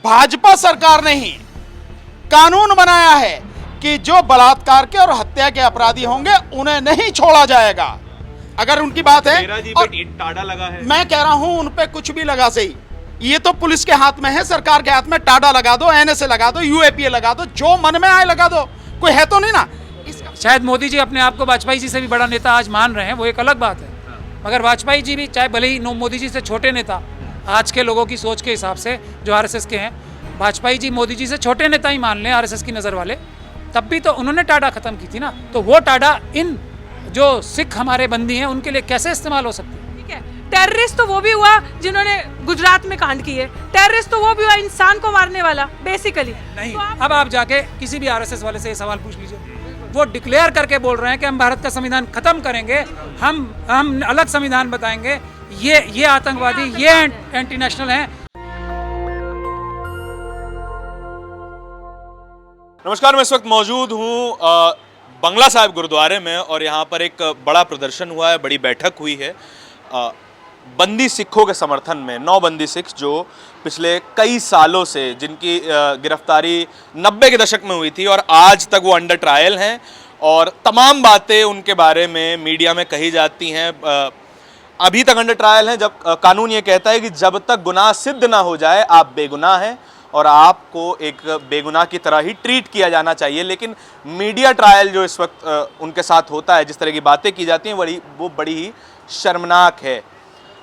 भाजपा सरकार ने ही कानून बनाया है कि जो बलात्कार के और हत्या के अपराधी होंगे उन्हें नहीं छोड़ा जाएगा। अगर उनकी बात है जी और पे टाड़ा लगा है, मैं कह रहा हूं उन पे कुछ भी लगा सही, ये तो पुलिस के हाथ में है, सरकार के हाथ में। टाडा लगा दो, एनएसए लगा दो, यूएपीए लगा दो, जो मन में आए लगा दो, कोई है तो नहीं ना। शायद मोदी जी अपने आप को वाजपेयी जी से भी बड़ा नेता आज मान रहे हैं, वो एक अलग बात है। मगर वाजपेयी जी भी, चाहे भले ही मोदी जी से छोटे नेता, आज के लोगों की सोच के हिसाब से जो आरएसएस के हैं, वाजपेयी जी मोदी जी से छोटे नेता ही मान लें आरएसएस की नज़र वाले, तब भी तो उन्होंने टाडा खत्म की थी ना। तो वो टाडा इन जो सिख हमारे बंदी हैं उनके लिए कैसे इस्तेमाल हो सकती है? ठीक है, टेररिस्ट तो वो भी हुआ जिन्होंने गुजरात में कांड किए, टेररिस्ट तो वो भी हुआ इंसान को मारने वाला बेसिकली। नहीं, तो अब आप जाके किसी भी आरएसएस वाले से ये सवाल पूछ लीजिए, वो डिक्लेयर करके बोल रहे हैं कि हम भारत का संविधान खत्म करेंगे, हम अलग संविधान बताएंगे। ये आतंकवादी, ये एंटी नेशनल हैं। नमस्कार, मैं इस वक्त मौजूद हूँ बंगला साहिब गुरुद्वारे में और यहाँ पर एक बड़ा प्रदर्शन हुआ है, बड़ी बैठक हुई है बंदी सिखों के समर्थन में। 9 बंदी सिख जो पिछले कई सालों से, जिनकी गिरफ्तारी 90 के दशक में हुई थी और आज तक वो अंडर ट्रायल हैं और तमाम बातें उनके बारे में मीडिया में कही जाती हैं। अभी तक अंडर ट्रायल हैं, जब कानून ये कहता है कि जब तक गुनाह सिद्ध ना हो जाए आप बेगुनाह हैं और आपको एक बेगुनाह की तरह ही ट्रीट किया जाना चाहिए। लेकिन मीडिया ट्रायल जो इस वक्त उनके साथ होता है, जिस तरह की बातें की जाती हैं, वो बड़ी ही शर्मनाक है।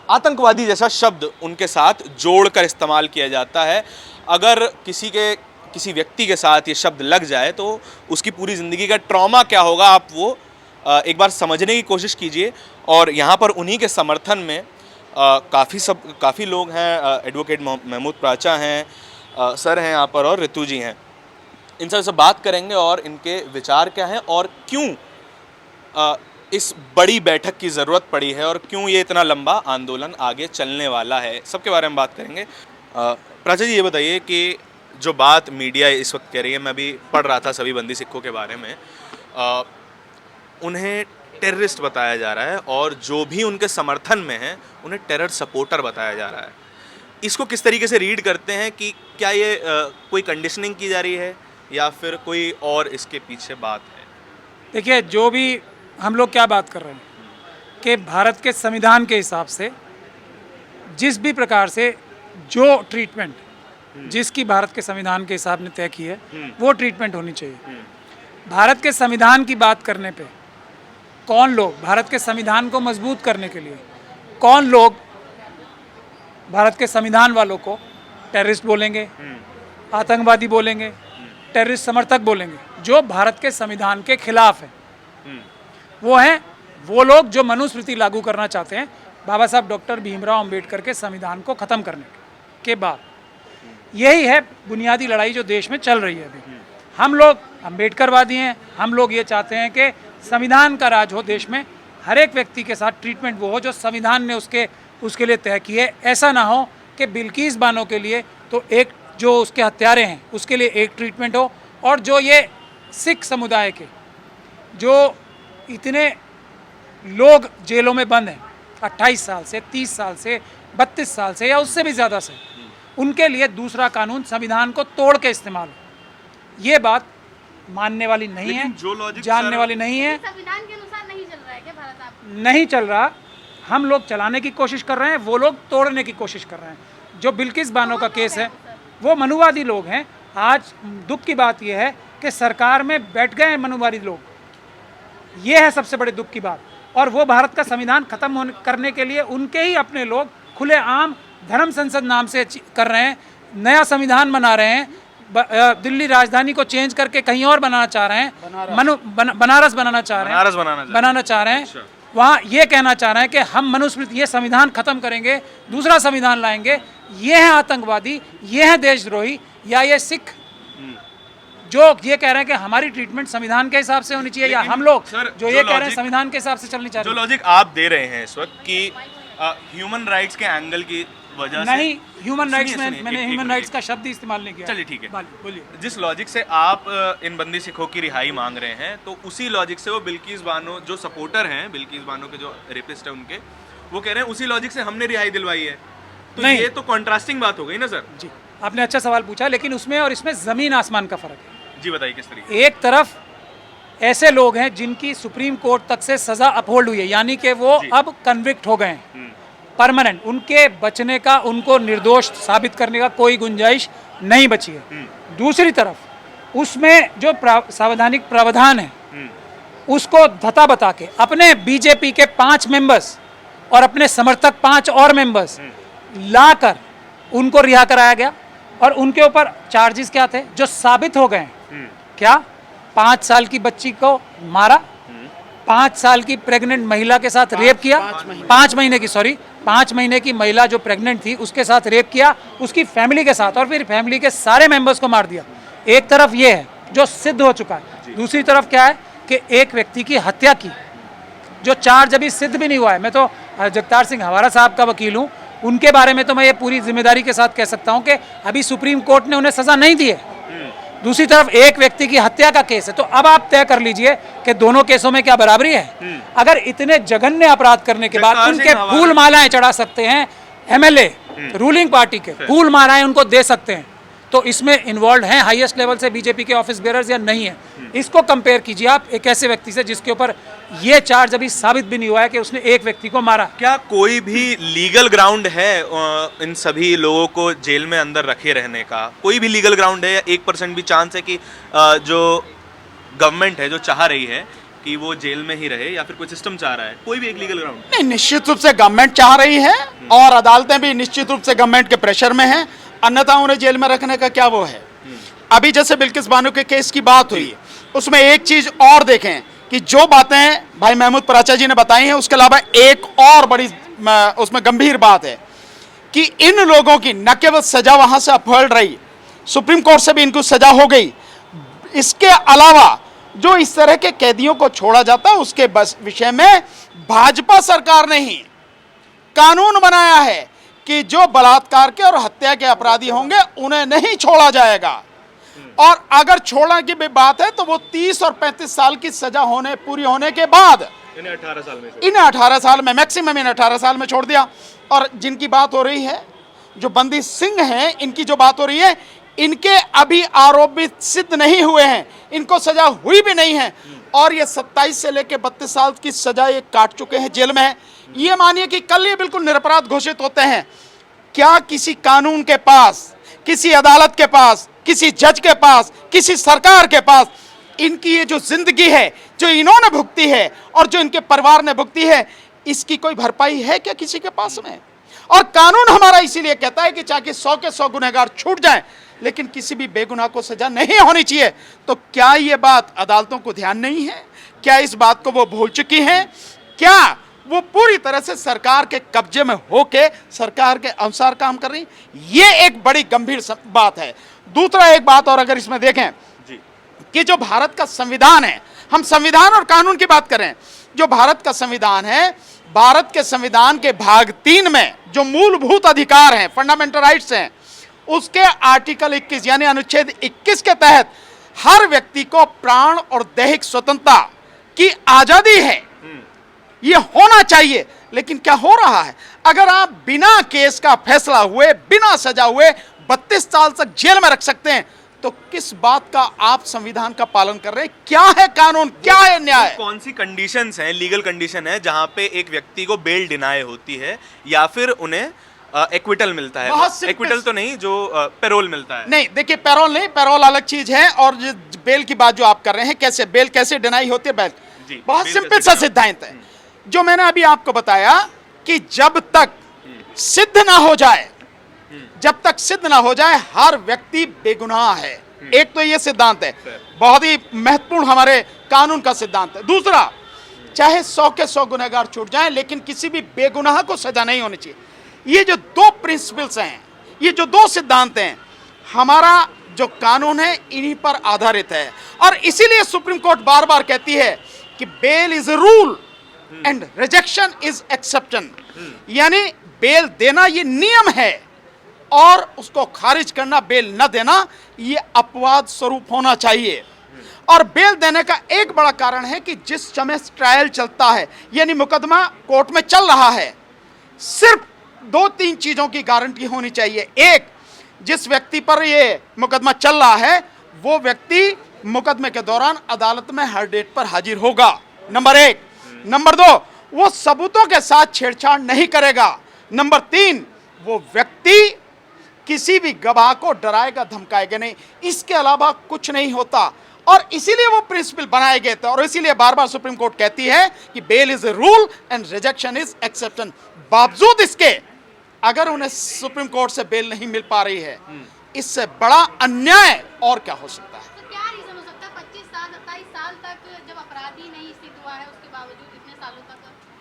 आतंकवादी जैसा शब्द उनके साथ जोड़कर इस्तेमाल किया जाता है। अगर किसी व्यक्ति के साथ ये शब्द लग जाए तो उसकी पूरी ज़िंदगी का ट्रॉमा क्या होगा, आप वो एक बार समझने की कोशिश कीजिए। और यहाँ पर उन्हीं के समर्थन में काफ़ी लोग हैं। एडवोकेट महमूद प्राचा हैं, सर हैं यहाँ पर, और ऋतु जी हैं। इन सब से बात करेंगे और इनके विचार क्या हैं और क्यों इस बड़ी बैठक की ज़रूरत पड़ी है और क्यों ये इतना लंबा आंदोलन आगे चलने वाला है, सबके बारे में बात करेंगे। प्राचा जी, ये बताइए कि जो बात मीडिया इस वक्त कह रही है, मैं अभी पढ़ रहा था सभी बंदी सिखों के बारे में, उन्हें टेररिस्ट बताया जा रहा है और जो भी उनके समर्थन में हैं उन्हें टेरर सपोर्टर बताया जा रहा है। इसको किस तरीके से रीड करते हैं कि क्या ये कोई कंडीशनिंग की जा रही है या फिर कोई और इसके पीछे बात है? देखिए, जो भी हम लोग क्या बात कर रहे हैं कि भारत के संविधान के हिसाब से जिस भी प्रकार से जो ट्रीटमेंट जिसकी भारत के संविधान के हिसाब ने तय की है वो ट्रीटमेंट होनी चाहिए। भारत के संविधान की बात करने पे कौन लोग भारत के संविधान को मजबूत करने के लिए, कौन लोग भारत के संविधान वालों को टेररिस्ट बोलेंगे, आतंकवादी बोलेंगे, टेररिस्ट समर्थक बोलेंगे? जो भारत के संविधान के खिलाफ है वो हैं वो लोग जो मनुस्मृति लागू करना चाहते हैं, बाबा साहब डॉक्टर भीमराव अंबेडकर के संविधान को ख़त्म करने के बाद। यही है बुनियादी लड़ाई जो देश में चल रही है अभी। हम लोग अंबेडकरवादी हैं, हम लोग ये चाहते हैं कि संविधान का राज हो देश में, हर एक व्यक्ति के साथ ट्रीटमेंट वो हो जो संविधान ने उसके लिए तय की है। ऐसा ना हो कि बिल्किस बानो के लिए तो एक, जो उसके हत्यारे हैं उसके लिए एक ट्रीटमेंट हो, और जो ये सिख समुदाय के जो इतने लोग जेलों में बंद हैं 28 साल से, 30 साल से, 32 साल से या उससे भी ज़्यादा से, उनके लिए दूसरा कानून संविधान को तोड़ के इस्तेमाल हो। ये बात मानने वाली नहीं है, जानने वाली नहीं है। संविधान के अनुसार नहीं चल रहा है क्या भारत? आप नहीं चल रहा, हम लोग चलाने की कोशिश कर रहे हैं, वो लोग तोड़ने की कोशिश कर रहे हैं। जो बिल्किस बानो का केस है वो मनुवादी लोग हैं। आज दुख की बात यह है कि सरकार में बैठ गए हैं मनुवादी लोग, ये है सबसे बड़े दुख की बात। और वो भारत का संविधान खत्म करने के लिए उनके ही अपने लोग खुलेआम धर्म संसद नाम से कर रहे हैं, नया संविधान बना रहे हैं, दिल्ली राजधानी को चेंज करके कहीं और बनाना चाह रहे हैं, बनारस बनाना चाह रहे हैं। वहाँ ये कहना चाह रहे हैं कि हम मनुस्मृति, ये संविधान खत्म करेंगे, दूसरा संविधान लाएंगे। ये हैं आतंकवादी, ये हैं देशद्रोही, या ये सिख जो ये कह रहे हैं कि हमारी ट्रीटमेंट संविधान के हिसाब से होनी चाहिए, या हम लोग जो ये कह रहे हैं संविधान के हिसाब से चलनी चाहिए। जो लॉजिक आप दे रहे हैं इस वक्त कि ह्यूमन राइट्स के एंगल की वजह से नहीं, ह्यूमन राइट्स में मैंने ह्यूमन राइट्स का शब्द इस्तेमाल नहीं किया। चलिए ठीक है, बोलिए। जिस लॉजिक से आप इन बंदी सिखों की रिहाई मांग रहे हैं, तो उसी लॉजिक से वो बिल्किस बानो जो सपोर्टर हैं, बिल्किस बानो के जो रेपिस्ट है उनके, वो कह रहे हैं उसी लॉजिक से हमने रिहाई दिलवाई है। तो ये तो कॉन्ट्रास्टिंग बात हो गई ना सर? जी। आपने अच्छा सवाल पूछा, लेकिन उसमें और इसमें ज़मीन आसमान का फ़र्क है। जी बताइए किस तरीके। एक तरफ ऐसे लोग हैं जिनकी सुप्रीम कोर्ट तक से सज़ा अपहोल्ड हुई है, यानी कि वो अब कन्विक्ट हो गए हैं परमानेंट, उनके बचने का, उनको निर्दोष साबित करने का कोई गुंजाइश नहीं बची है। दूसरी तरफ उसमें जो संवैधानिक प्रावधान है उसको धता बता के अपने बीजेपी के 5 मेंबर्स और अपने समर्थक 5 और मेंबर्स लाकर उनको रिहा कराया गया, और उनके ऊपर चार्जेस क्या थे जो साबित हो गए। क्या? 5 साल की बच्ची को मारा, 5 साल की प्रेग्नेंट महिला के साथ रेप किया, 5 महीने की महिला जो प्रेग्नेंट थी उसके साथ रेप किया, उसकी फैमिली के साथ, और फिर फैमिली के सारे मेंबर्स को मार दिया। एक तरफ ये है जो सिद्ध हो चुका है, दूसरी तरफ क्या है कि एक व्यक्ति की हत्या की, जो चार्ज अभी सिद्ध भी नहीं हुआ है। मैं तो जगतार सिंह हवारा साहब का वकील हूँ, उनके बारे में तो मैं ये पूरी जिम्मेदारी के साथ कह सकता हूँ कि अभी सुप्रीम कोर्ट ने उन्हें सजा नहीं दी है। दूसरी तरफ एक व्यक्ति की हत्या का केस है, तो अब आप तय कर लीजिए कि दोनों केसों में क्या बराबरी है। अगर इतने जघन्य अपराध करने के बाद उनके फूल मालाएं चढ़ा सकते हैं, एमएलए रूलिंग पार्टी के फूल मालाएं उनको दे सकते हैं, तो इसमें इन्वॉल्व हैं हाईएस्ट लेवल से बीजेपी के ऑफिस बेयरर्स या नहीं है? इसको कंपेयर कीजिए आप एक ऐसे व्यक्ति से जिसके ऊपर ये चार्ज अभी साबित भी नहीं हुआ है कि उसने एक व्यक्ति को मारा। क्या कोई भी लीगल ग्राउंड है इन सभी लोगों को जेल में अंदर रखे रहने का? कोई भी लीगल ग्राउंड है, या 1% भी चांस है कि जो गवर्नमेंट है जो चाह रही है कि वो जेल में ही रहे, या फिर कोई सिस्टम चाह रहा है? कोई भी एक लीगल ग्राउंड नहीं, निश्चित रूप से गवर्नमेंट चाह रही है और अदालतें भी निश्चित रूप से गवर्नमेंट के प्रेशर में हैं, अन्यथा उन्हें जेल में रखने का क्या वो है। अभी जैसे बिल्किस बानो के केस की बात हुई, उसमें एक चीज और देखें कि जो बातें भाई महमूद पराचा जी ने बताई हैं, उसके अलावा एक और बड़ी उसमें गंभीर बात है कि इन लोगों की न केवल सजा वहां से अपहर्ड रही, सुप्रीम कोर्ट से भी इनको सजा हो गई, इसके अलावा जो इस तरह के कैदियों को छोड़ा जाता है उसके बस विषय में भाजपा सरकार ने ही कानून बनाया है कि जो बलात्कार के और हत्या के अपराधी होंगे उन्हें नहीं छोड़ा जाएगा, और अगर छोड़ने की भी बात है तो वो 30 और 35 साल की सजा पूरी होने के बाद इन्हें 18 साल में मैक्सिमम इन्हें 18 साल में छोड़ दिया। और जिनकी बात हो रही है, जो बंदी सिंह हैं, इनकी जो बात हो रही है, इनके अभी आरोपित सिद्ध नहीं हुए हैं, इनको सजा हुई भी नहीं है, और ये 27 से लेकर 32 साल की सजा ये काट चुके हैं, जेल में है। ये मानिए कि कल ये बिल्कुल निरपराध घोषित होते हैं। क्या किसी कानून के पास, किसी अदालत के पास, किसी जज के पास, किसी सरकार के पास इनकी ये जो जिंदगी है, जो इन्होंने भुगती है और जो इनके परिवार ने भुगती है, इसकी कोई भरपाई है क्या किसी के पास में? और कानून हमारा इसीलिए कहता है कि चाहे 100 के 100 गुनहगार छूट जाएं, लेकिन किसी भी बेगुनाह को सजा नहीं होनी चाहिए। तो क्या ये बात अदालतों को ध्यान नहीं है? क्या इस बात को वो भूल चुकी हैं? क्या वो पूरी तरह से सरकार के कब्जे में होके सरकार के अनुसार काम कर रही? ये एक बड़ी गंभीर बात है। दूसरा एक बात और अगर इसमें देखें कि जो भारत का संविधान है, हम संविधान और कानून की बात करें, जो भारत का संविधान है, भारत के संविधान के भाग 3 में जो मूलभूत अधिकार हैं, फंडामेंटल राइट्स हैं, उसके आर्टिकल 21 यानी अनुच्छेद 21 के तहत हर व्यक्ति को प्राण और दैहिक स्वतंत्रता की आजादी है, ये होना चाहिए। लेकिन क्या हो रहा है? अगर आप बिना केस का फैसला हुए, बिना सजा हुए 32 साल तक जेल में रख सकते हैं, तो किस बात का आप संविधान का पालन कर रहे हैं? क्या है कानून, क्या है न्याय? कौन सी कंडीशंस हैं, लीगल कंडीशन है जहां पे एक व्यक्ति को बेल डिनाई होती है या फिर उन्हें एक्विटल मिलता है? एक्विटल तो नहीं, जो पैरोल मिलता है। नहीं, देखिए पैरोल नहीं, पैरोल अलग चीज है, और बेल की बात जो आप कर रहे हैं, कैसे बेल कैसे डिनाई होती है? बेल बहुत सिंपल सा सिद्धांत है जो मैंने अभी आपको बताया कि जब तक सिद्ध ना हो जाए, जब तक सिद्ध ना हो जाए, हर व्यक्ति बेगुनाह है। एक तो ये सिद्धांत है, बहुत ही महत्वपूर्ण हमारे कानून का सिद्धांत है। दूसरा, चाहे 100 के 100 गुनहगार छूट जाएं, लेकिन किसी भी बेगुनाह को सजा नहीं होनी चाहिए। ये जो 2 प्रिंसिपल्स हैं, ये जो 2 सिद्धांत हैं, हमारा जो कानून है इन्हीं पर आधारित है। और इसीलिए सुप्रीम कोर्ट बार बार कहती है कि bail is a rule and rejection is exception, यानी बेल देना ये नियम है और उसको खारिज करना, बेल न देना, ये अपवाद स्वरूप होना चाहिए। और बेल देने का एक बड़ा कारण है कि जिस समय ट्रायल चलता है, यानी मुकदमा कोर्ट में चल रहा है, सिर्फ 2-3 चीजों की गारंटी होनी चाहिए। एक, जिस व्यक्ति पर ये मुकदमा चल रहा है वो व्यक्ति मुकदमे के दौरान अदालत में हर डेट पर हाजिर होगा, नंबर 1। नंबर 2, वो सबूतों के साथ छेड़छाड़ नहीं करेगा। नंबर 3, वो व्यक्ति किसी भी गवाह को डराएगा धमकाएगा नहीं। इसके अलावा कुछ नहीं होता और इसीलिए वो प्रिंसिपल बनाए गए थे और इसीलिए बार बार सुप्रीम कोर्ट कहती है कि bail is a rule and rejection is exception. बावजूद इसके अगर उन्हें सुप्रीम कोर्ट से बेल नहीं मिल पा रही है, इससे बड़ा अन्याय और क्या हो सकता है। तो क्या रीजन हो सकता है 25 साल 27 साल तक जब अपराधी नहीं सिद्ध हुआ है उसके बावजूद इतने सालों तक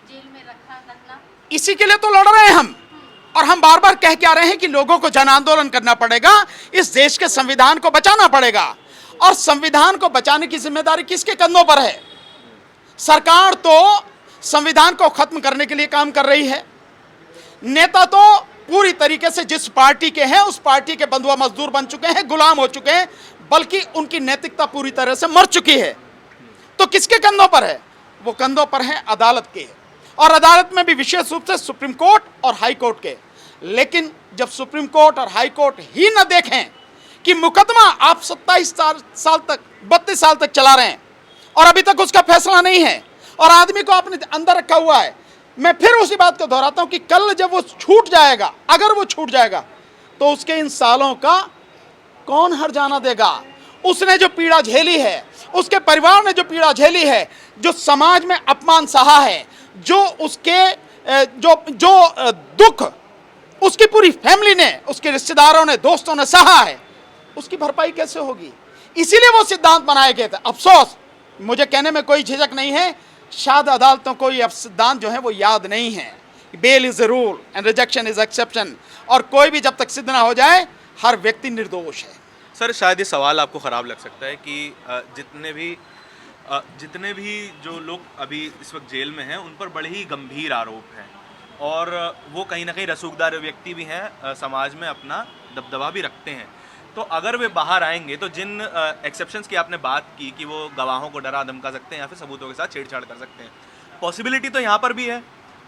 जेल में रखना? इसी के लिए तो लड़ रहे हैं हम और हम बार बार कह के आ रहे हैं कि लोगों को जन आंदोलन करना पड़ेगा, इस देश के संविधान को बचाना पड़ेगा और संविधान को बचाने की जिम्मेदारी किसके कंधों पर है? सरकार तो संविधान को खत्म करने के लिए काम कर रही है, नेता तो पूरी तरीके से जिस पार्टी के हैं उस पार्टी के बंधुआ मजदूर बन चुके हैं, गुलाम हो चुके हैं, बल्कि उनकी नैतिकता पूरी तरह से मर चुकी है। तो किसके कंधों पर है? वो कंधों पर है अदालत के, और अदालत में भी विशेष रूप से सुप्रीम कोर्ट और हाई कोर्ट के। लेकिन जब सुप्रीम कोर्ट और हाई कोर्ट ही न देखें कि मुकदमा आप 27 साल तक 32 साल तक चला रहे हैं और अभी तक उसका फैसला नहीं है और आदमी को आपने अंदर रखा हुआ है, मैं फिर उसी बात को दोहराता हूं कि कल जब वो छूट जाएगा, अगर वो छूट जाएगा तो उसके इन सालों का कौन हर्जाना देगा? उसने जो पीड़ा झेली है, उसके परिवार ने जो पीड़ा झेली है, जो समाज में अपमान सहा है, जो उसके जो दुख उसकी पूरी फैमिली ने, उसके रिश्तेदारों ने, दोस्तों ने सहा है, उसकी भरपाई कैसे होगी? इसीलिए वो सिद्धांत बनाए गए थे। अफसोस, मुझे कहने में कोई झिझक नहीं है, शायद अदालतों को ये सिद्धांत जो है वो याद नहीं है। Bail is a rule and rejection is exception, और कोई भी जब तक सिद्ध ना हो जाए हर व्यक्ति निर्दोष है। सर, शायद ये सवाल आपको ख़राब लग सकता है कि जितने भी जो लोग अभी इस वक्त जेल में हैं उन पर बड़े ही गंभीर आरोप हैं और वो कहीं ना कहीं रसूखदार व्यक्ति भी हैं, समाज में अपना दबदबा भी रखते हैं। तो अगर वे बाहर आएंगे तो जिन एक्सेप्शंस की आपने बात की कि वो गवाहों को डरा धमका सकते हैं या फिर सबूतों के साथ छेड़छाड़ कर सकते हैं, पॉसिबिलिटी तो यहाँ पर भी है।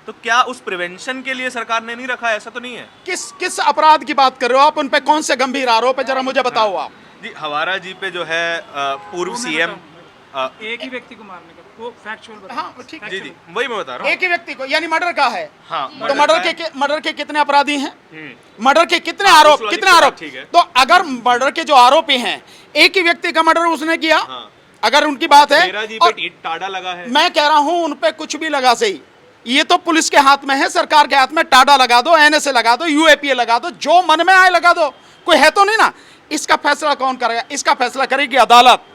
तो क्या उस प्रिवेंशन के लिए सरकार ने नहीं रखा? ऐसा तो नहीं है। किस अपराध की बात कर रहे हो आप? उन पे कौन से गंभीर आरोप है, जरा मुझे बताओ आप। जी, हवारा जी पे जो है पूर्व सीएम एक ही व्यक्ति को मारने का वो फैक्चुअल बता। हाँ ठीक है, जी जी वही मैं बता रहा हूँ। एक ही व्यक्ति को, यानी मर्डर का है। हाँ, तो मर्डर के कितने अपराधी हैं? मर्डर के कितने हाँ, आरोप, उस वाली कितने की बात आरोप? ठीक है। तो अगर मर्डर के जो आरोपी हैं, एक ही व्यक्ति का मर्डर उसने किया, हाँ। अगर उनकी बात है, मेरा जी और पे टाड़ा लगा है, मैं कह रहा हूं उन पे कुछ भी लगा सही, ये तो पुलिस के हाथ में है, सरकार के हाथ में। टाडा लगा दो, एनएसए लगा दो, यूएपीए लगा दो, जो मन में आए लगा दो, कोई है तो नहीं ना। इसका फैसला कौन करेगा? इसका फैसला करेगी अदालत।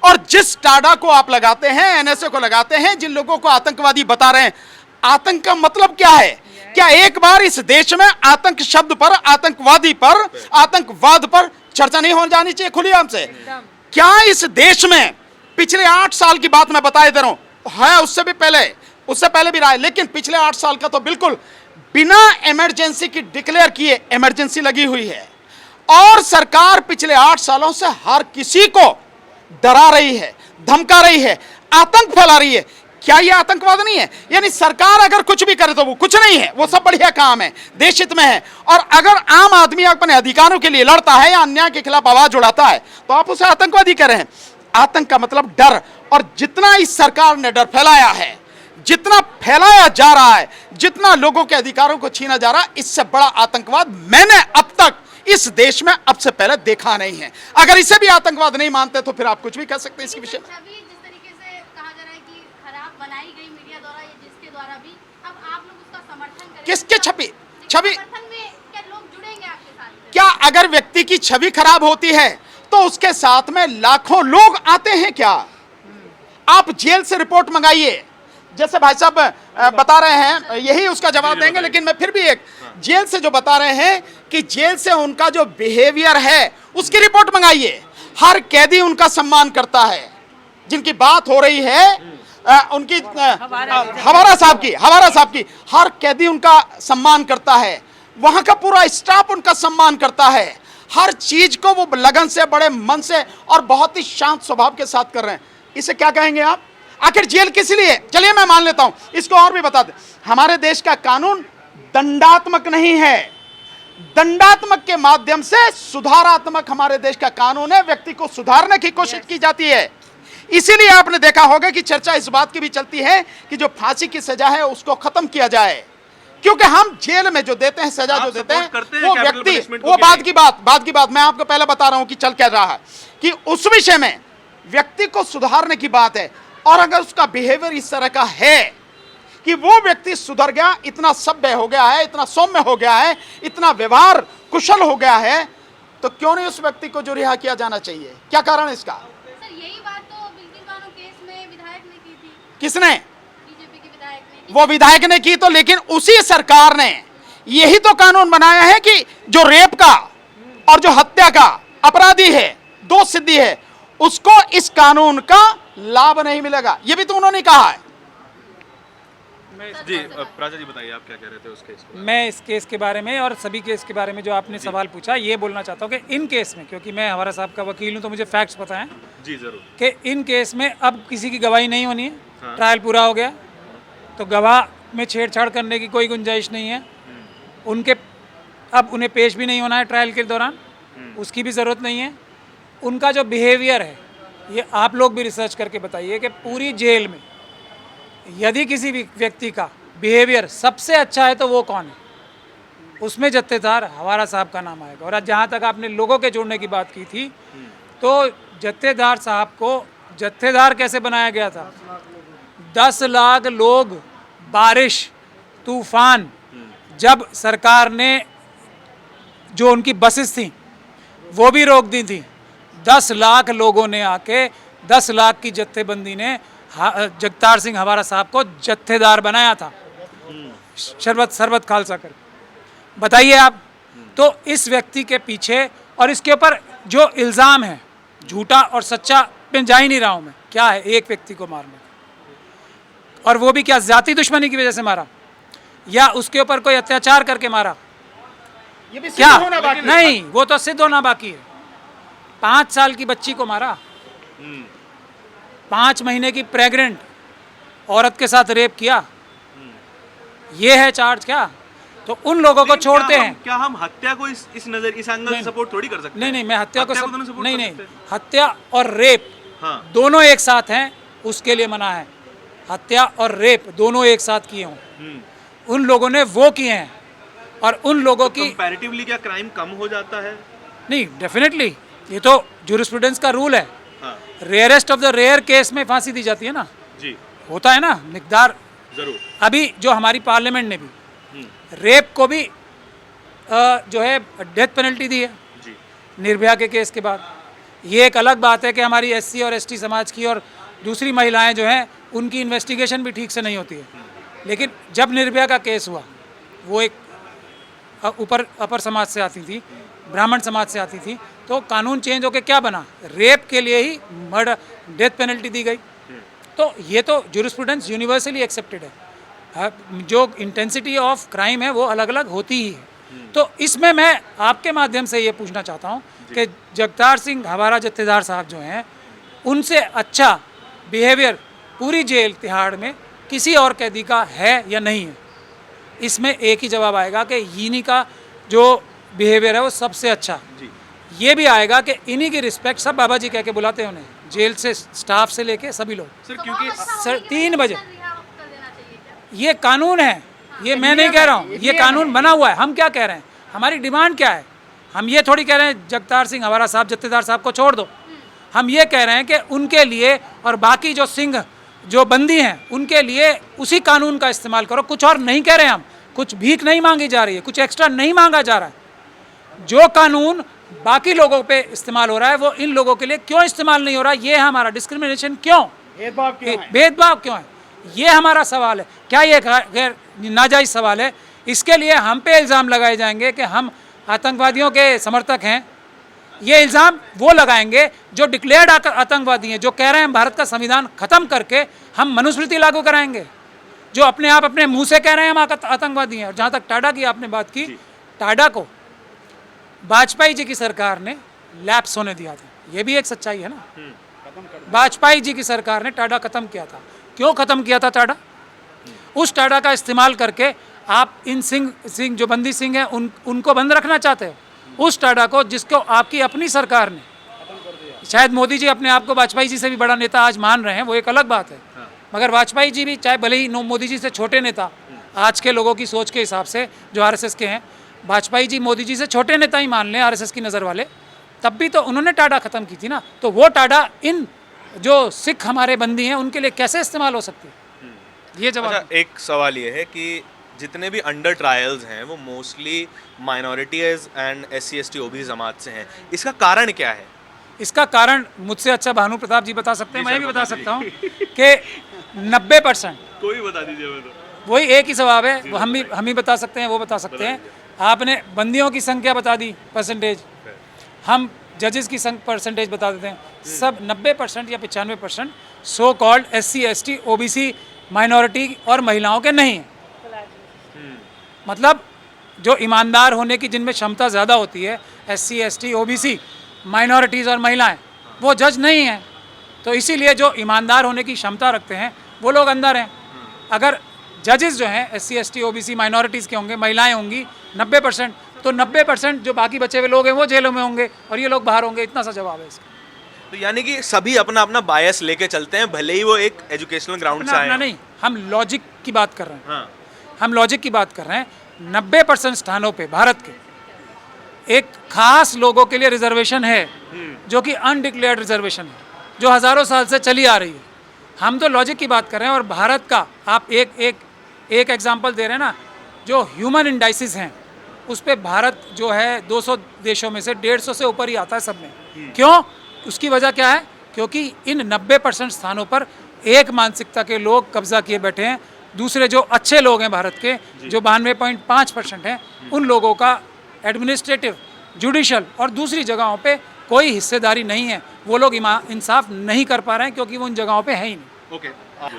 और जिस टाडा को आप लगाते हैं, एनएसए को लगाते हैं, जिन लोगों को आतंकवादी बता रहे हैं, आतंक का मतलब क्या है? क्या एक बार इस देश में आतंक शब्द पर, आतंकवादी पर, आतंकवाद पर चर्चा नहीं हो जानी चाहिए खुलेआम से? क्या इस देश में पिछले 8 साल की बात मैं बताए दे रहा हूं, है उससे पहले भी रहा है, लेकिन पिछले 8 साल का तो बिल्कुल बिना इमरजेंसी की डिक्लेयर किए इमरजेंसी लगी हुई है। और सरकार पिछले 8 सालों से हर किसी को डरा रही है, धमका रही है, आतंक फैला रही है। क्या यह आतंकवाद नहीं है? यानी सरकार अगर कुछ भी करे तो वो कुछ नहीं है, वो सब बढ़िया काम है, देश हित में है। और अगर आम आदमी अपने अधिकारों के लिए लड़ता है या अन्याय के खिलाफ आवाज उठाता है तो आप उसे आतंकवादी कह रहे हैं। आतंक का मतलब डर, और जितना इस सरकार ने डर फैलाया है, जितना फैलाया जा रहा है, जितना लोगों के अधिकारों को छीना जा रहा है, इससे बड़ा आतंकवाद मैंने अब तक इस देश में अब से पहले देखा नहीं है। अगर इसे भी आतंकवाद नहीं मानते तो फिर आप कुछ भी कह सकते हैं इसके विषय में। छवि जिस तरीके से कहा जा रहा है कि खराब बनाई गई मीडिया द्वारा या जिसके द्वारा भी, अब आप लोग उसका समर्थन करेंगे? किसके छवि समर्थन में क्या लोग जुड़ेंगे आपके साथ? क्या अगर व्यक्ति की छवि खराब होती है तो उसके साथ में लाखों लोग आते हैं क्या? आप जेल से रिपोर्ट मंगाइए, जैसे भाई साहब बता रहे हैं, यही उसका जवाब देंगे, लेकिन मैं फिर भी एक जेल से जो बता रहे हैं कि जेल से उनका जो बिहेवियर है उसकी रिपोर्ट मंगाइए। हर कैदी उनका सम्मान करता है। जिनकी बात हो रही है उनकी हवारा साहब की हर कैदी उनका सम्मान करता है, वहां का पूरा स्टाफ उनका सम्मान करता है। हर चीज को वो लगन से, बड़े मन से और बहुत ही शांत स्वभाव के साथ कर रहे हैं। इसे क्या कहेंगे आप? आखिर जेल किस लिए? चलिए मैं मान लेता हूं, इसको और भी बता दें। हमारे देश का कानून दंडात्मक नहीं है, दंडात्मक के माध्यम से सुधारात्मक हमारे देश का कानून है, व्यक्ति को सुधारने की कोशिश की जाती है। इसीलिए आपने देखा होगा कि चर्चा इस बात की भी चलती है कि जो फांसी की सजा है उसको खत्म किया जाए, क्योंकि हम जेल में जो देते हैं, सजा जो देते हैं, वो व्यक्ति, वो बात की बात मैं आपको पहले बता रहा हूं कि चल क्या रहा है, कि उस विषय में व्यक्ति को सुधारने की बात है। और अगर उसका बिहेवियर इस तरह का है कि वो व्यक्ति सुधर गया, इतना सभ्य हो गया है, इतना सौम्य हो गया है, इतना व्यवहार कुशल हो गया है, तो क्यों नहीं उस व्यक्ति को जो रिहा किया जाना चाहिए? क्या कारण है इसका? सर यही बात तो बिल्किस बानो केस में विधायक ने की थी। किसने? बीजेपी के विधायक ने। वो विधायक ने की, तो लेकिन उसी सरकार ने यही तो कानून बनाया है कि जो रेप का और जो हत्या का अपराधी है, दोष सिद्धि है, उसको इस कानून का लाभ नहीं मिलेगा। ये भी तो उन्होंने कहा है। जी प्राचा जी बताइए, आप क्या कह रहे थे उस केस को? मैं इस केस के बारे में और सभी केस के बारे में जो आपने सवाल पूछा, ये बोलना चाहता हूँ कि इन केस में, क्योंकि मैं हमारा साहब का वकील हूँ तो मुझे फैक्ट्स पता हैं जी जरूर। कि इन केस में अब किसी की गवाही नहीं होनी है। ट्रायल पूरा हो गया तो गवाह में छेड़छाड़ करने की कोई गुंजाइश नहीं है। उनके अब उन्हें पेश भी नहीं होना है ट्रायल के दौरान, उसकी भी ज़रूरत नहीं है। उनका जो बिहेवियर है, ये आप लोग भी रिसर्च करके बताइए कि पूरी जेल में यदि किसी भी व्यक्ति का बिहेवियर सबसे अच्छा है तो वो कौन है? उसमें जत्थेदार हवारा साहब का नाम आएगा। और आज जहाँ तक आपने लोगों के जोड़ने की बात की थी, तो जत्थेदार साहब को जत्थेदार कैसे बनाया गया था? 10 लाख लोग, बारिश, तूफान, जब सरकार ने जो उनकी बसेस थी वो भी रोक दी थी, 10 लाख लोगों ने आके 10 लाख की जत्थेबंदी ने जगतार सिंह हवारा साहब को जत्थेदार बनाया था, शरबत खालसा कर। बताइए आप, तो इस व्यक्ति के पीछे और इसके ऊपर जो इल्ज़ाम है झूठा और सच्चा, मैं जा ही नहीं रहा हूँ मैं, क्या है एक व्यक्ति को मारने, और वो भी क्या जाति दुश्मनी की वजह से मारा या उसके ऊपर कोई अत्याचार करके मारा? ये भी क्या? सिद्ध होना बाकी है। नहीं, वो तो सिद्ध होना बाकी है। 5 साल की बच्ची को मारा, 5 महीने की प्रेग्नेंट औरत के साथ रेप किया, ये है चार्ज क्या? तो उन लोगों को छोड़ते हैं। क्या हम हत्या को इस एंगल से सपोर्ट थोड़ी कर सकते हैं? नहीं, मैं हत्या को तो नहीं support नहीं कर नहीं, सकते। हत्या और रेप दोनों एक साथ हैं, उसके लिए मना है। हत्या और रेप दोनों एक साथ किए हों, उन लोगों ने वो किए हैं, और उन लोगों की कंपैरेटिवली क्या क्राइम कम हो जाता है? नहीं, डेफिनेटली ये तो जूरिस्प्रूडेंस का रूल है। हाँ। Rarest of the rare case में फांसी दी जाती है ना, जी होता है ना मिकदार। जरूर। अभी जो हमारी पार्लियामेंट ने भी रेप को भी जो है डेथ पेनल्टी दी है जी। निर्भया के केस के बाद। ये एक अलग बात है कि हमारी एससी और एसटी समाज की और दूसरी महिलाएं जो हैं उनकी इन्वेस्टिगेशन भी ठीक से नहीं होती है, लेकिन जब निर्भया का केस हुआ, वो एक अपर समाज से आती थी, ब्राह्मण समाज से आती थी, तो कानून चेंज होकर क्या बना? रेप के लिए ही मर्डर डेथ पेनल्टी दी गई। तो ये तो जूरिस्प्रूडेंस यूनिवर्सली एक्सेप्टेड है। जो इंटेंसिटी ऑफ क्राइम है वो अलग अलग होती ही है। तो इसमें मैं आपके माध्यम से ये पूछना चाहता हूँ कि जगतार सिंह हवारा जत्थेदार साहब जो हैं, उनसे अच्छा बिहेवियर पूरी जेल तिहाड़ में किसी और कैदी का है या नहीं है? इसमें एक ही जवाब आएगा कि इन्हीं का जो बिहेवियर है वो सबसे अच्छा। ये भी आएगा कि इन्हीं की रिस्पेक्ट सब बाबा जी कह के बुलाते हैं उन्हें, जेल से, स्टाफ से लेके सभी लोग। सर क्योंकि सर 3 बजे ये कानून है, ये मैं नहीं कह रहा हूँ, ये कानून बना हुआ है। हम क्या कह रहे हैं, हमारी डिमांड क्या है? हम ये थोड़ी कह रहे हैं जगतार सिंह हवारा साहब जत्थेदार साहब को छोड़ दो। हम ये कह रहे हैं कि उनके लिए और बाकी जो सिंह जो बंदी हैं उनके लिए उसी कानून का इस्तेमाल करो। कुछ और नहीं कह रहे हैं हम, कुछ भीख नहीं मांगी जा रही है, कुछ एक्स्ट्रा नहीं मांगा जा रहा है। जो कानून बाकी लोगों पे इस्तेमाल हो रहा है वो इन लोगों के लिए क्यों इस्तेमाल नहीं हो रहा? ये है हमारा डिस्क्रिमिनेशन क्यों, भेदभाव क्यों है, ये हमारा सवाल है। क्या ये गैर नाजायज़ सवाल है? इसके लिए हम पे इल्ज़ाम लगाए जाएंगे कि हम आतंकवादियों के समर्थक हैं। ये इल्ज़ाम वो लगाएंगे जो डिक्लेयर्ड आतंकवादी हैं, जो कह रहे हैं हम भारत का संविधान ख़त्म करके हम मनुस्मृति लागू कराएंगे, जो अपने आप अपने मुंह से कह रहे हैं हम आतंकवादी हैं। और जहाँ तक टाडा की आपने बात की, टाडा को वाजपेयी जी की सरकार ने लैप्स होने दिया था, ये भी एक सच्चाई है ना। वाजपेयी जी की सरकार ने टाडा ख़त्म किया था। क्यों ख़त्म किया था टाडा? उस टाडा का इस्तेमाल करके आप इन सिंह जो बंदी सिंह हैं उनको बंद रखना चाहते हो, उस टाडा को जिसको आपकी अपनी सरकार ने, शायद मोदी जी अपने आप को वाजपेयी जी से भी बड़ा नेता आज मान रहे हैं, वो एक अलग बात है, मगर वाजपेयी जी भी चाहे भले ही मोदी जी से छोटे नेता आज के लोगों की सोच के हिसाब से जो आरएसएस के हैं, वाजपेयी जी मोदी जी से छोटे नेता ही मान लें आरएसएस की नज़र वाले, तब भी तो उन्होंने टाडा ख़त्म की थी ना। तो वो टाडा इन जो सिख हमारे बंदी हैं उनके लिए कैसे इस्तेमाल हो सकती है, ये जवाब। अच्छा, एक सवाल ये है कि जितने भी अंडर ट्रायल्स हैं वो mostly minorities and SC ST OBC जमात से हैं, इसका कारण क्या है? इसका कारण मुझसे अच्छा भानु प्रताप जी बता सकते हैं, मैं भी बता सकता हूँ कि 90% कोई बता दीजिए मैं तो। वही एक ही जवाब है, वो हम ही बता सकते हैं, वो बता सकते हैं। आपने बंदियों की संख्या बता दी परसेंटेज, हम जजेस की परसेंटेज बता देते हैं, सब 90% या 95% so called SC ST OBC minority और महिलाओं के नहीं हैं। मतलब जो ईमानदार होने की जिनमें क्षमता ज़्यादा होती है, SC ST OBC माइनॉरिटीज़ और महिलाएं, वो जज नहीं हैं। तो इसीलिए जो ईमानदार होने की क्षमता रखते हैं वो लोग अंदर हैं। अगर जजेस जो हैं SC ST OBC माइनॉरिटीज़ के होंगे, महिलाएं होंगी 90%, तो 90% जो बाकी बचे हुए लोग हैं वो जेलों में होंगे और ये लोग बाहर होंगे। इतना सा जवाब है इसका। तो यानी कि सभी अपना अपना बायस लेके चलते हैं, भले ही वो एक एजुकेशनल ग्राउंड से आए अपना हैं। नहीं, हम लॉजिक की बात कर रहे हैं। हाँ। हम लॉजिक की बात कर रहे हैं। 90% स्थानों पे भारत के एक खास लोगों के लिए रिजर्वेशन है जो कि अनडिक्लेयर्ड रिजर्वेशन है, जो हज़ारों साल से चली आ रही है। हम तो लॉजिक की बात कर रहे हैं। और भारत का आप एक एग्जांपल दे रहे हैं ना, जो ह्यूमन इंडाइसिस हैं उस पे भारत जो है 200 देशों में से 150 से ऊपर ही आता है सब में। क्यों? उसकी वजह क्या है? क्योंकि इन 90% स्थानों पर एक मानसिकता के लोग कब्जा किए बैठे हैं। दूसरे जो अच्छे लोग हैं भारत के, जो 92.5% हैं, उन लोगों का एडमिनिस्ट्रेटिव, जुडिशल और दूसरी जगहों पे कोई हिस्सेदारी नहीं है। वो लोग इंसाफ नहीं कर पा रहे हैं क्योंकि वो उन जगहों पे है ही नहीं। ओके,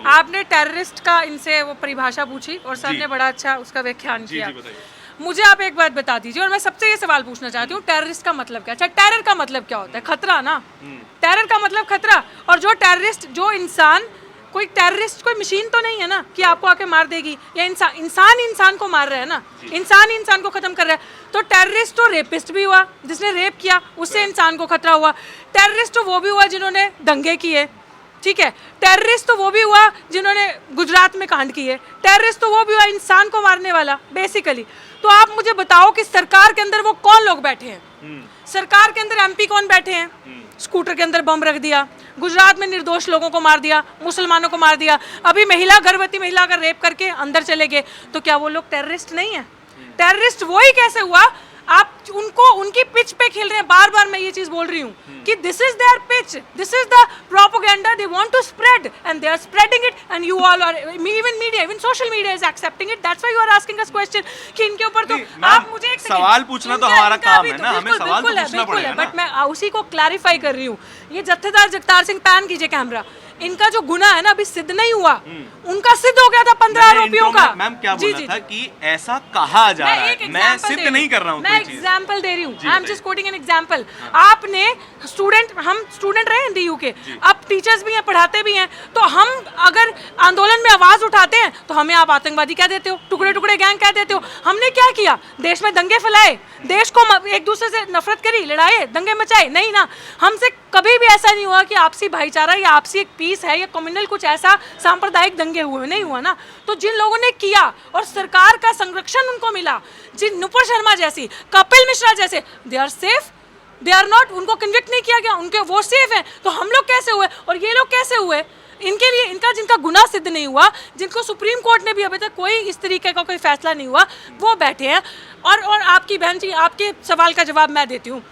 आपने टेररिस्ट का इनसे वो परिभाषा पूछी और सर ने बड़ा अच्छा उसका व्याख्यान किया। मुझे आप एक बात बता दीजिए, और मैं सबसे ये सवाल पूछना चाहती हूँ, टेररिस्ट का मतलब क्या? अच्छा, टेरर का मतलब क्या होता है? खतरा ना। टेरर का मतलब खतरा। और जो टेररिस्ट, जो इंसान, कोई टेररिस्ट कोई मशीन तो नहीं है ना कि आपको आके मार देगी, या इंसान को मार रहा है ना, इंसान को खत्म कर रहा है। तो टेररिस्ट तो रेपिस्ट भी हुआ, जिसने रेप किया उससे इंसान को खतरा हुआ। टेररिस्ट तो वो भी हुआ जिन्होंने दंगे किए, ठीक है। टेररिस्ट तो वो भी हुआ जिन्होंने गुजरात में कांड किए। टेररिस्ट तो वो भी हुआ इंसान को मारने वाला बेसिकली। तो आप मुझे बताओ कि सरकार के अंदर वो कौन लोग बैठे हैं? सरकार के अंदर MP कौन बैठे हैं? स्कूटर के अंदर बम रख दिया, गुजरात में निर्दोष लोगों को मार दिया, मुसलमानों को मार दिया, अभी गर्भवती महिला का रेप करके अंदर चले गए। तो क्या वो लोग टेररिस्ट नहीं है? टेररिस्ट वही कैसे हुआ? आप उनको उनकी पिच पे खेल रहे हैं। बार बार मैं ये चीज बोल रही हूँ कि this is their pitch, this is the propaganda they want to spread and they are spreading it and you all are, even media, even social media is accepting it. That's why you are asking us question कि इनके ऊपर तो आप मुझे एक सवाल पूछना तो हमारा काम है ना, हमें सवाल तो पूछना पड़ेगा ना। बट मैं उसी को क्लैरिफाई कर रही हूँ। ये जत्थेदार जगतार सिंह, पैन कीजिए कैमरा, इनका जो गुना है ना अभी सिद्ध नहीं हुआ, उनका सिद्ध हो गया था 15 आरोपियों का। मैम क्या बोल रहा था कि ऐसा कहा जा रहा है, मैं सिद्ध नहीं कर रहा हूँ। मैं एग्जांपल दे रही हूँ, I am just coating an example. आपने हम स्टूडेंट रहे हैं DU के, अब टीचर्स भी हैं, पढ़ाते भी हैं, तो हम अगर आंदोलन में आवाज उठाते हैं तो हमें आप आतंकवादी कह देते हो, टुकड़े टुकड़े गैंग कह देते हो। हमने क्या किया? देश में दंगे फैलाए, देश को एक दूसरे से नफरत करी, लड़ाए, दंगे मचाए? नहीं ना। हमसे कभी भी ऐसा नहीं हुआ कि आपसी भाईचारा या आपसी एक पीस है या कम्युनल कुछ ऐसा सांप्रदायिक दंगे हुए, नहीं हुआ ना। तो जिन लोगों ने किया और सरकार का संरक्षण उनको मिला, जिन नुपुर शर्मा जैसी, कपिल मिश्रा जैसे, they are safe, they are not, उनको कन्विक्ट नहीं किया गया, उनके वो सेफ हैं। तो हम लोग कैसे हुए और ये लोग कैसे हुए? इनके लिए, इनका जिनका गुनाह सिद्ध नहीं हुआ, जिनको सुप्रीम कोर्ट ने भी अभी तक कोई इस तरीके का कोई फैसला नहीं हुआ, वो बैठे हैं। और आपकी बहन जी, आपके सवाल का जवाब मैं देती हूँ।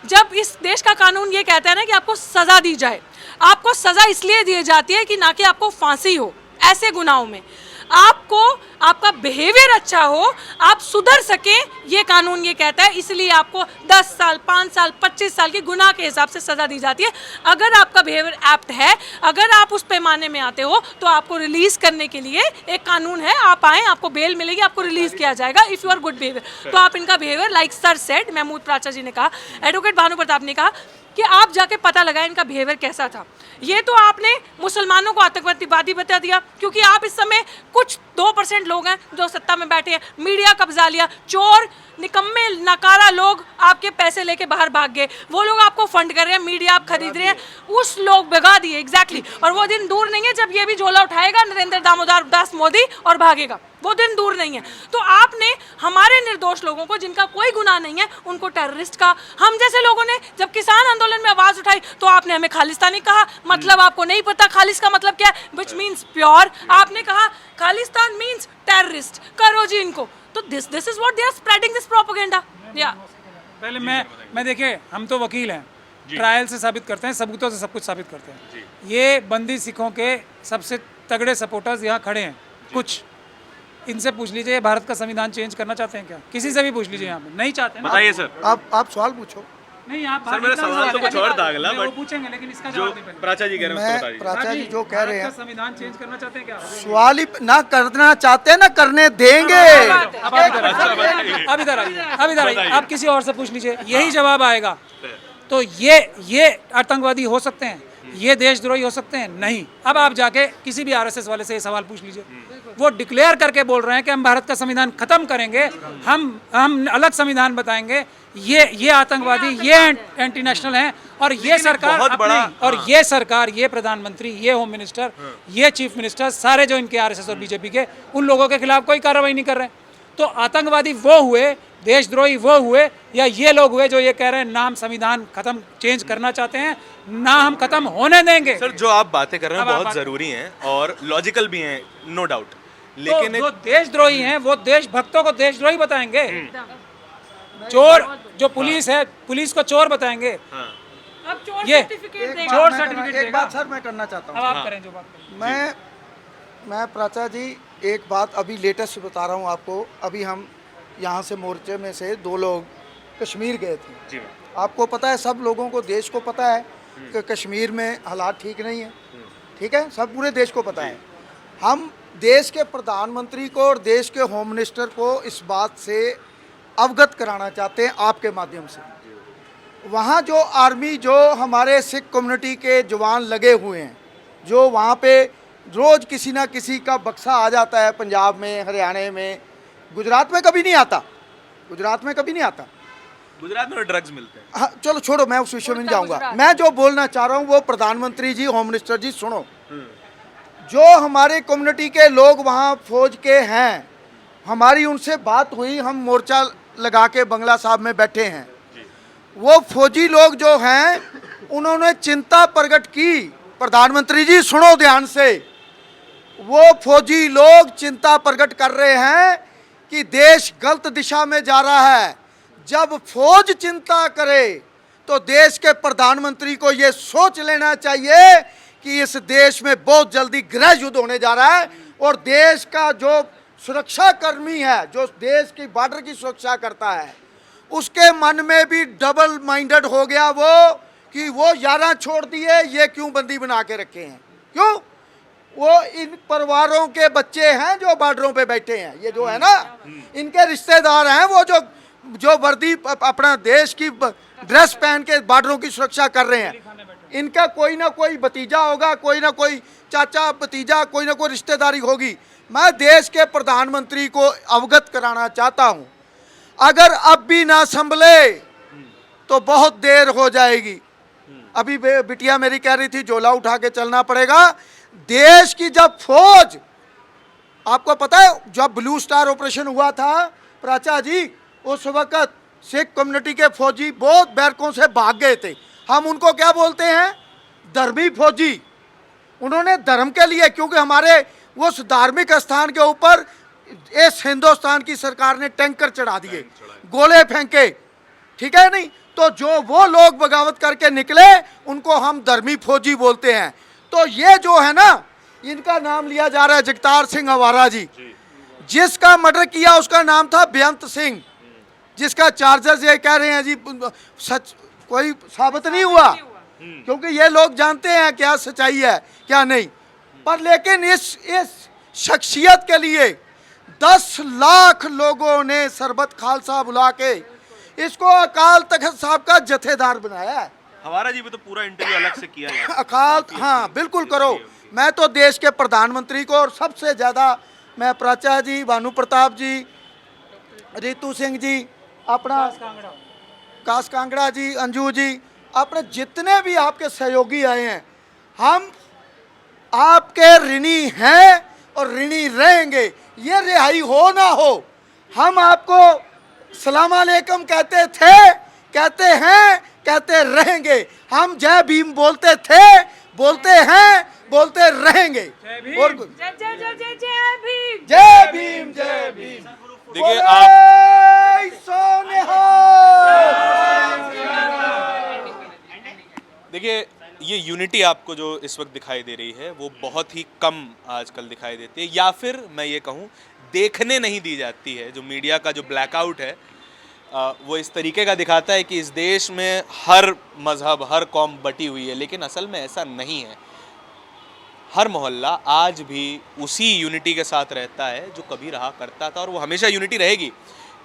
जब इस देश का कानून ये कहता है ना कि आपको सजा दी जाए, आपको सजा इसलिए दी जाती है कि ना कि आपको फांसी हो ऐसे गुनाहों में, आपको आपका बिहेवियर अच्छा हो, आप सुधर सके, ये कानून ये कहता है। इसलिए आपको 10 साल, 5 साल, 25 साल की गुनाह के हिसाब से सजा दी जाती है। अगर आपका बिहेवियर एप्ट है, अगर आप उस पैमाने में आते हो, तो आपको रिलीज करने के लिए एक कानून है, आप आए, आपको बेल मिलेगी, आपको रिलीज किया जाएगा if you are good behaviour. तो आप इनका behaviour, like sir said, Mahmood Pracha ji ने कहा, एडवोकेट भानु प्रताप ने कहा, कि आप जाके पता लगाएं इनका बिहेवियर कैसा था। ये तो आपने मुसलमानों को आतंकवादी बता दिया, क्योंकि आप इस समय कुछ 2% लोग हैं जो सत्ता में बैठे हैं, मीडिया कब्जा लिया, चोर निकम्मे नकारा लोग आपके पैसे लेके बाहर भाग गए, वो लोग आपको फंड कर रहे हैं, मीडिया आप खरीद रहे हैं, उस लोग भगा दिए एग्जैक्टली। और वो दिन दूर नहीं है जब ये भी झोला उठाएगा नरेंद्र दामोदर दास मोदी और भागेगा, वो दिन दूर नहीं है। तो आपने हमारे निर्दोष लोगों को जिनका कोई गुनाह नहीं है उनको टेररिस्ट कहा। हम जैसे लोगों ने जब किसान आंदोलन में आवाज उठाई तो आपने हमें खालिस्तानी कहा, मतलब आपको नहीं पता खालिस का मतलब क्या है, विच मीन्स प्योर। आपने कहा खालिस्तान मीन्स टेररिस्ट, करो जी इनको। तो this is what they are spreading this propaganda. या पहले मैं देखिए, हम तो वकील हैं, ट्रायल से साबित करते हैं, सबूतों से सब कुछ साबित करते हैं। ये बंदी सिखों के सबसे तगड़े सपोर्टर्स यहाँ खड़े हैं, कुछ इनसे पूछ लीजिए भारत का संविधान चेंज करना चाहते हैं क्या? किसी से भी पूछ लीजिए, यहाँ पे नहीं चाहते। बताइए सर। आप सवाल पूछो। नहीं, आप सर मेरा सवाल तो कुछ और था अगला, वो बट पूछेंगे लेकिन इसका जो जवाब नहीं पहले। प्राचा जी कह रहे हैं उसको बताइए। प्राचा जी जो कह रहे हैं, संविधान चेंज करना चाहते हैं क्या? सवाल ही ना करना चाहते ना करने देंगे। अब इधर आइए, आप किसी और से पूछ लीजिए, यही जवाब आएगा। तो ये आतंकवादी हो सकते हैं, ये देशद्रोही हो सकते हैं? नहीं। अब आप जाके किसी भी आरएसएस वाले से ये सवाल पूछ लीजिए, वो डिक्लेयर करके बोल रहे हैं कि हम भारत का संविधान खत्म करेंगे, हम अलग संविधान बताएंगे। ये आतंकवादी, ये एंटी नेशनल हैं, और ये सरकार बहुत बड़ा, और ये सरकार, ये प्रधानमंत्री, ये होम मिनिस्टर, ये चीफ मिनिस्टर, सारे जो इनके आरएसएस और बीजेपी के, उन लोगों के खिलाफ कोई कार्रवाई नहीं कर रहे। तो आतंकवादी वो हुए, देशद्रोही वो हुए, या ये लोग हुए जो ये कह रहे हैं नाम संविधान खत्म चेंज करना चाहते हैं, ना हम खत्म होने देंगे। सर जो आप बातें कर रहे हैं बहुत जरूरी हैं और लॉजिकल भी हैं, नो डाउट, लेकिन तो जो देशद्रोही हैं वो देशभक्तों को देशद्रोही बताएंगे, चोर जो पुलिस है पुलिस को चोर बताएंगे। अब चोर ये सर्टिफिकेट देगा। चोर सर्टिफिकेट एक देगा। बात सर मैं करना चाहता अब हूँ। आप करें जो बात करें। मैं प्राचा जी एक बात अभी लेटेस्ट बता रहा हूँ आपको। अभी हम यहाँ से मोर्चे में से 2 लोग कश्मीर गए थे। जी। आपको पता है, सब लोगों को, देश को पता है कि कश्मीर में हालात ठीक नहीं है, ठीक है, सब पूरे देश को पता है। हम देश के प्रधानमंत्री को और देश के होम मिनिस्टर को इस बात से अवगत कराना चाहते हैं आपके माध्यम से। वहाँ जो आर्मी, जो हमारे सिख कम्युनिटी के जवान लगे हुए हैं, जो वहाँ पे रोज़ किसी ना किसी का बक्सा आ जाता है, पंजाब में, हरियाणा में, गुजरात में कभी नहीं आता, गुजरात में कभी नहीं आता। गुजरात में ड्रग्स मिलते हैं। हाँ चलो छोड़ो, मैं उस विषय में नहीं जाऊँगा। गुजरात। मैं जो बोलना चाह रहा हूँ वो प्रधानमंत्री जी, होम मिनिस्टर जी सुनो, जो हमारे कम्युनिटी के लोग वहाँ फौज के हैं, हमारी उनसे बात हुई, हम मोर्चा लगा के बंगला साहब में बैठे हैं। वो फौजी लोग जो हैं उन्होंने चिंता प्रकट की, प्रधानमंत्री जी सुनो ध्यान से, वो फौजी लोग चिंता प्रकट कर रहे हैं कि देश गलत दिशा में जा रहा है। जब फौज चिंता करे तो देश के प्रधानमंत्री को ये सोच लेना चाहिए कि इस देश में बहुत जल्दी गृह युद्ध होने जा रहा है, और देश का जो सुरक्षा कर्मी है, जो देश की बॉर्डर की सुरक्षा करता है, उसके मन में भी डबल माइंडेड हो गया वो, कि वो 11 छोड़ दिए, ये क्यों बंदी बना के रखे हैं, क्यों? वो इन परिवारों के बच्चे हैं जो बॉर्डरों पे बैठे हैं, ये जो है ना, इनके रिश्तेदार हैं, वो जो वर्दी अपना देश की ड्रेस पहन के बॉर्डरों की सुरक्षा कर रहे हैं। इनका कोई ना कोई भतीजा होगा, कोई ना कोई चाचा भतीजा, कोई ना कोई रिश्तेदारी होगी। मैं देश के प्रधानमंत्री को अवगत कराना चाहता हूँ, अगर अब भी ना संभले तो बहुत देर हो जाएगी। अभी बिटिया मेरी कह रही थी झोला उठा के चलना पड़ेगा। देश की जब फौज, आपको पता है जब ब्लू स्टार ऑपरेशन हुआ था प्राचा जी, उस वक्त सिख कम्युनिटी के फौजी बहुत बैरकों से भाग गए थे। हम उनको क्या बोलते हैं? धर्मी फौजी। उन्होंने धर्म के लिए, क्योंकि हमारे उस धार्मिक स्थान के ऊपर इस हिंदुस्तान की सरकार ने टैंकर चढ़ा दिए, गोले फेंके, ठीक है नहीं, तो जो वो लोग बगावत करके निकले उनको हम धर्मी फौजी बोलते हैं। तो ये जो है ना, इनका नाम लिया जा रहा है जगतार सिंह हवारा जी, जिसका मर्डर किया उसका नाम था बेअंत सिंह, जिसका चार्जर्स ये कह रहे हैं जी सच कोई साबित नहीं हुआ, क्योंकि ये लोग जानते हैं क्या सच्चाई है क्या नहीं। पर लेकिन इस शख्सियत के लिए 10 लाख लोगों ने सरबत खालसा बुला के इसको अकाल तख्त साहब का जथेदार बनाया है। हमारा जी भी तो पूरा इंटरव्यू अलग से किया जाए। अकाल हाँ बिल्कुल करो। मैं तो देश के प्रधानमंत्री को और सबसे ज़्यादा मैं प्राचार्य जी, भानु प्रताप जी, रितु सिंह जी, अपना काश कांगड़ा जी, अंजू जी, अपने जितने भी आपके सहयोगी आए हैं, हम आपके ऋणी हैं और ऋणी रहेंगे। ये रिहाई हो ना हो, हम आपको सलाम अलैकुम कहते थे, कहते हैं, कहते रहेंगे। हम जय भीम बोलते थे, बोलते हैं, बोलते रहेंगे। और जय जय जय जय जय भीम। जय भीम, जय भीम। देखिए आप देखिए ये यूनिटी आपको जो इस वक्त दिखाई दे रही है वो बहुत ही कम आजकल दिखाई देती है, या फिर मैं ये कहूँ देखने नहीं दी जाती है। जो मीडिया का जो ब्लैकआउट है वो इस तरीके का दिखाता है कि इस देश में हर मज़हब, हर कौम बटी हुई है, लेकिन असल में ऐसा नहीं है। हर मोहल्ला आज भी उसी यूनिटी के साथ रहता है जो कभी रहा करता था, और वो हमेशा यूनिटी रहेगी,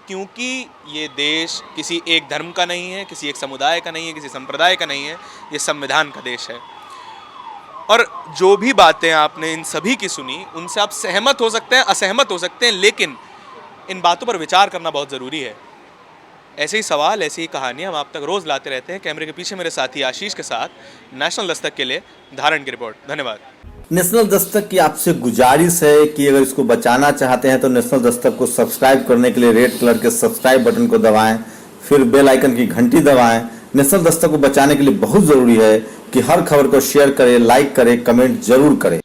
क्योंकि ये देश किसी एक धर्म का नहीं है, किसी एक समुदाय का नहीं है, किसी संप्रदाय का नहीं है, ये संविधान का देश है। और जो भी बातें आपने इन सभी की सुनी, उनसे आप सहमत हो सकते हैं, असहमत हो सकते हैं, लेकिन इन बातों पर विचार करना बहुत ज़रूरी है। ऐसे ही सवाल, ऐसी ही कहानियाँ हम आप तक रोज़ लाते रहते हैं। कैमरे के पीछे मेरे साथी आशीष के साथ नेशनल दस्तक के लिए धारण की रिपोर्ट। धन्यवाद। नेशनल दस्तक की आपसे गुजारिश है कि अगर इसको बचाना चाहते हैं तो नेशनल दस्तक को सब्सक्राइब करने के लिए रेड कलर के सब्सक्राइब बटन को दबाएं, फिर बेल आइकन की घंटी दबाएं। नेशनल दस्तक को बचाने के लिए बहुत ज़रूरी है कि हर खबर को शेयर करें, लाइक करें, कमेंट जरूर करें।